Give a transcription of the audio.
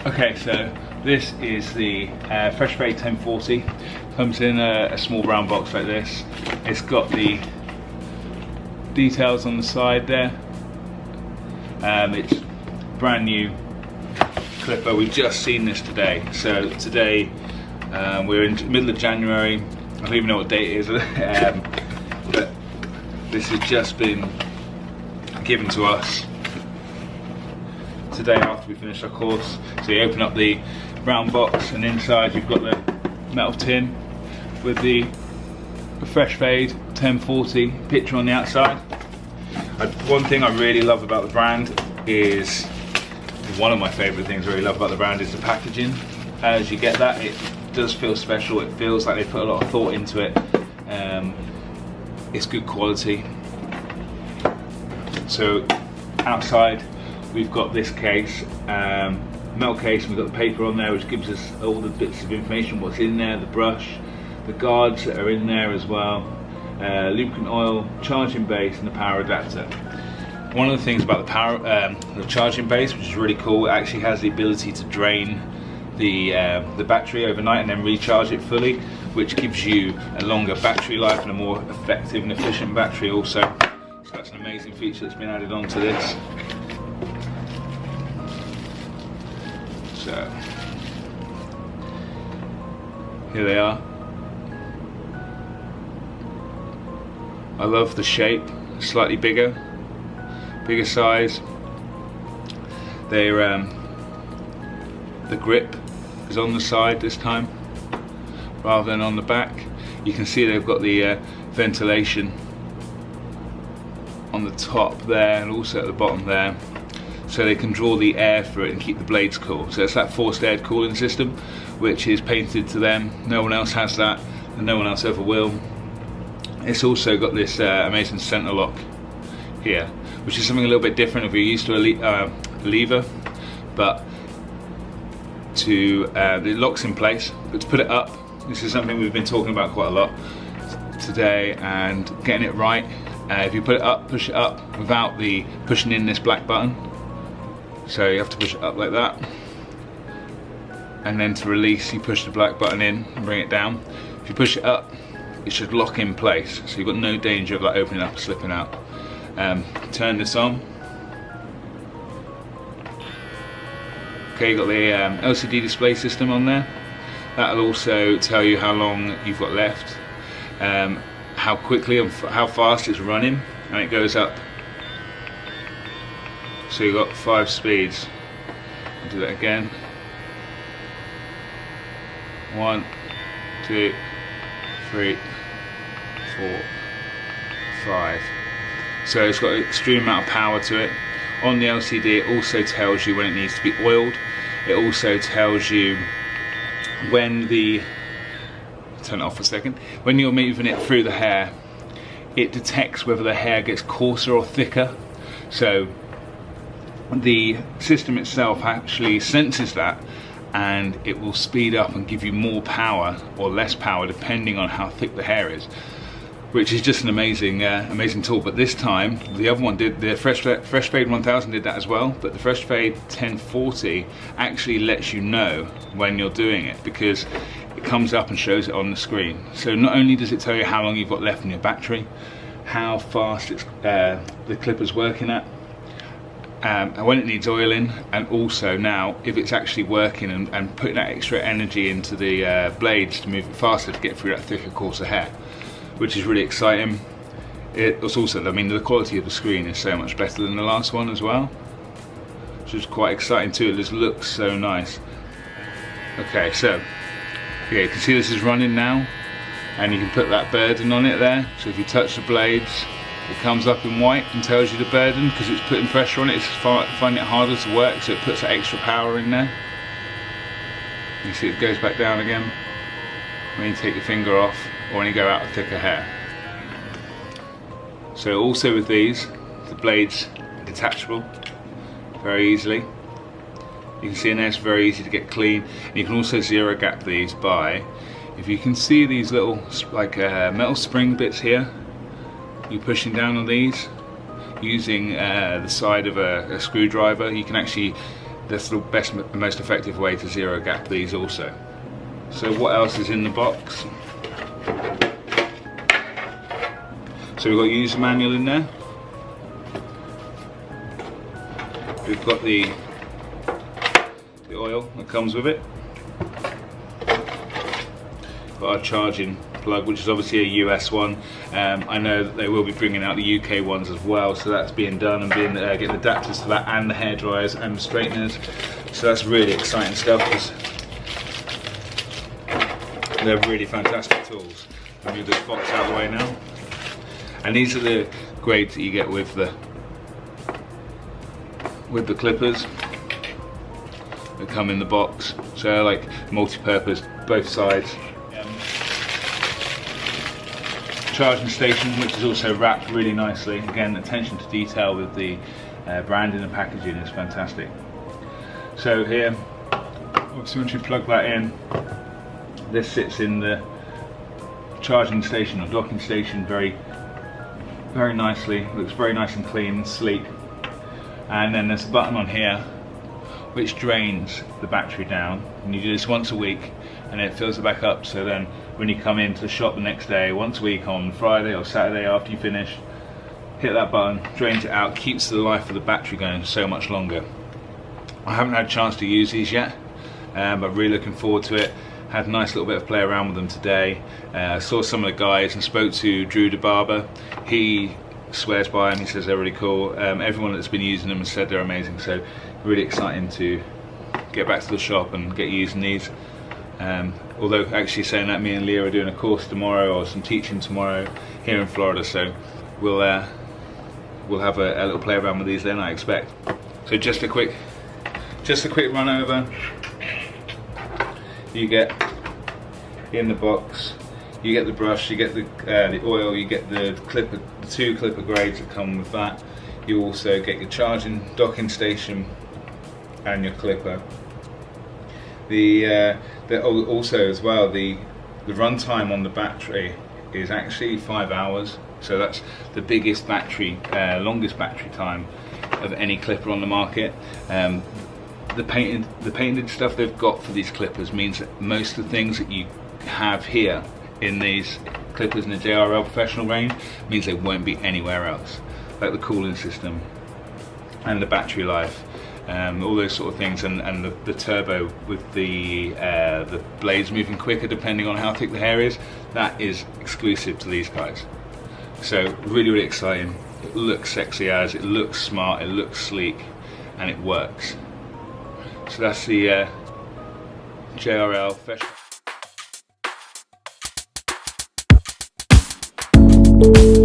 Okay, so this is the Fresh Fade 1040. Comes in a small brown box like this. It's got the details on the side there. It's brand new clipper. We've just seen this today. So today we're in the middle of January. I don't even know what date it is, but this has just been given to us today after we finished our course. So you open up the brown box and inside you've got the metal tin with the Fresh Fade 1040 picture on the outside. One thing I really love about the brand is, one of my favourite things I really love about the brand is the packaging. As you get that, it does feel special. It feels like they put a lot of thought into it. It's good quality. So outside we've got this case, metal case, and we've got the paper on there which gives us all the bits of information, what's in there, the brush, the guards that are in there as well, lubricant oil, charging base and the power adapter. One of the things about the charging base, which is really cool, it actually has the ability to drain the battery overnight and then recharge it fully, which gives you a longer battery life and a more effective and efficient battery also. So that's an amazing feature that's been added onto this. So here they are. I love the shape, slightly bigger size. They're the grip is on the side this time rather than on the back. You can see they've got the ventilation on the top there and also at the bottom there, so they can draw the air through it and keep the blades cool. So it's that forced air cooling system which is patented to them. No one else has that and no one else ever will. It's also got this amazing center lock here, which is something a little bit different if you're used to a lever, but it locks in place. But to put it up, this is something we've been talking about quite a lot today, and getting it right. If you put it up, push it up without the pushing in this black button. So you have to push it up like that, and then to release you push the black button in and bring it down. If you push it up, it should lock in place, so you've got no danger of that opening up and slipping out. Turn this on. Okay, you've got the LCD display system on there. That'll also tell you how long you've got left, how quickly and how fast it's running, and it goes up. So you've got 5 speeds. I'll do that again. 1, 2, 3, 4, 5. So it's got an extreme amount of power to it. On the LCD it also tells you when it needs to be oiled. It also tells you when turn it off for a second. When you're moving it through the hair, it detects whether the hair gets coarser or thicker. So the system itself actually senses that, and it will speed up and give you more power or less power depending on how thick the hair is, which is just an amazing tool. But this time the other one did, the Fresh Fade 1000 did that as well, but the Fresh Fade 1040 actually lets you know when you're doing it, because it comes up and shows it on the screen. So not only does it tell you how long you've got left in your battery, how fast the clipper's working at, and when it needs oiling, and also now if it's actually working and putting that extra energy into the blades to move it faster to get through that thicker, coarser hair, which is really exciting. It's also, I mean, the quality of the screen is so much better than the last one as well, which is quite exciting too. It just looks so nice. Okay, so yeah, you can see this is running now, and you can put that burden on it there. So if you touch the blades, it comes up in white and tells you the burden, because it's putting pressure on it. It's finding it harder to work, so it puts that extra power in there. You see it goes back down again when you take your finger off, or when you go out with thicker hair. So also with these, the blades are detachable very easily. You can see in there it's very easy to get clean. And you can also zero gap these by, if you can see these little like metal spring bits here, you're pushing down on these, using the side of a screwdriver. You can actually, that's the best, most effective way to zero gap these also. So what else is in the box? So we've got a user manual in there. We've got the oil that comes with it. Got our charging plug, which is obviously a US one. I know that they will be bringing out the UK ones as well, so that's being done and being getting adapters for that, and the hair dryers and the straighteners. So that's really exciting stuff, because they're really fantastic tools. I'll move this box out of the way now. And these are the grades that you get with the clippers that come in the box. So like multi-purpose, both sides. Charging station, which is also wrapped really nicely. Again, attention to detail with the branding and packaging is fantastic. So here, obviously once you plug that in, this sits in the charging station or docking station very nicely. Looks very nice and clean and sleek. And then there's a button on here which drains the battery down, and you do this once a week and it fills it back up. So then when you come into the shop the next day, once a week on Friday or Saturday after you finish, hit that button, drains it out, keeps the life of the battery going so much longer. I haven't had a chance to use these yet, but really looking forward to it. Had a nice little bit of play around with them today. Saw some of the guys and spoke to Drew the barber. He swears by them, he says they're really cool. Everyone that's been using them has said they're amazing, so really exciting to get back to the shop and get using these. Although actually saying that, me and Leah are doing a course tomorrow, or some teaching tomorrow here in Florida, so we'll have a little play around with these then, I expect. So just a quick run over. You get in the box, you get the brush, you get the oil, you get the clipper, the 2 clipper grades that come with that. You also get your charging docking station and your clipper. Also as well, the runtime on the battery is actually 5 hours, so that's the biggest battery, longest battery time of any clipper on the market. The painted stuff they've got for these clippers means that most of the things that you have here in these clippers in the JRL professional range means they won't be anywhere else, like the cooling system and the battery life, all those sort of things, and the turbo with the blades moving quicker depending on how thick the hair is. That is exclusive to these guys. So really exciting. It looks sexy as, it looks smart, it looks sleek, and it works. So that's the JRL Fresh Fade.